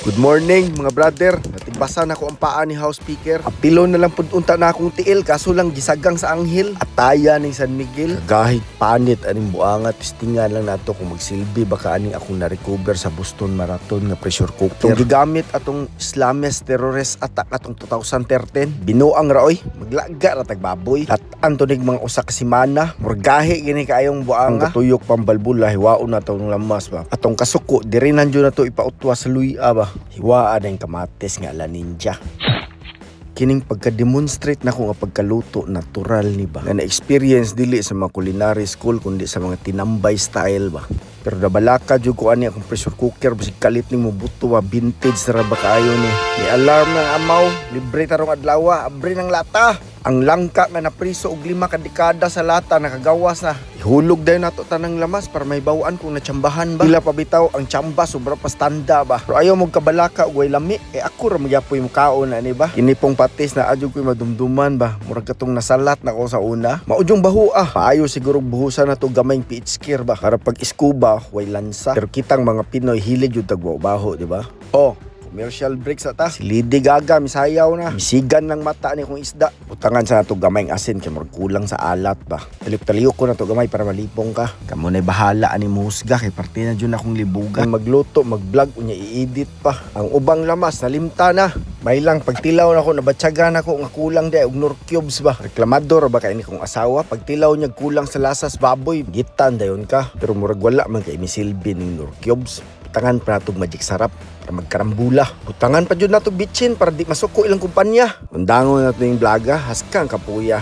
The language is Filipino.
Good morning mga brother. Natigbasa na ko ang paa ni house speaker. Apilo na lang pud unta na akong tiil kaso lang gisagang sa anghel. Ataya ning San Miguel. Kagahit panit aning buanga testingan lang nato kung magsilbi baka aning akong na-recover sa Boston Marathon nga pressure cooker. Itong gigamit atong Islamist terrorist attack atong 2013. Binuang raoy. Maglaga ra tag baboy. Latan to nig mga usa ka semana. Murgahi gini kaayong buanga. Ang tuyok pambalbula hiwaon na tong lamas ba. Atong kasuko diri nandiyo na to ipautwa sa luya ba. Hiwaan ang kamatis nga ala ninja. Kining pagka-demonstrate na ko nga pagkaluto natural ni ba. Nga na-experience dili sa mga culinary school kundi sa mga tinambay style ba. Pero nabalaka jud ko ani akong pressure cooker bisig kalit ning mubuto ba vintage ra ba kaayo ni. Ni alarm ng amaw, libre tarong adlaw, abre ng lata. Ang langka nga napriso og 5 ka dekada sa lata nakagawas na. Ihulog dayon nato tanang lamas para may bawaan kung natsambahan ba. Pila pa bitaw ang tsamba sobra pa standa ba. Pero ayaw mo kabalaka og way lami ako ra magyapoy mo kaon ani ba. Kini pong patis na adyo koy madumduman ba. Murag katong nasalat na ko sa una. Maudyong baho Paayo siguro buhusan na to gamayng pitch gear ba. Para pag iskuba way lansa. Pero kitang mga Pinoy hilig yung tagbaho, di ba? Commercial breaks ata. Si Lady Gaga misayaw na. Misigan ng mata ni kong isda. Butangan sa nato gamayng asin kay murag kulang sa alat ba. Talip-taliyok ko na to gamay para malipong ka. Kamo na bahala ani musga kay parte na jud akong libugan. Magluto, mag-vlog unya i-edit pa. Ang ubang lamas nalimta na. May lang pagtilaw na ko nabatyagan ako nga kulang di og nor cubes ba. Reklamador ba kay ni kong asawa pagtilaw niya kulang sa lasas baboy. Gitan dayon ka. Pero murag wala man kay misilbi ning nor cubes. Butangan pa natong magic sarap para magkarambula. Butangan pa jud nato bitchin para di masuko ilang kumpanya. Undangon nato yung blaga, haskang kapuya.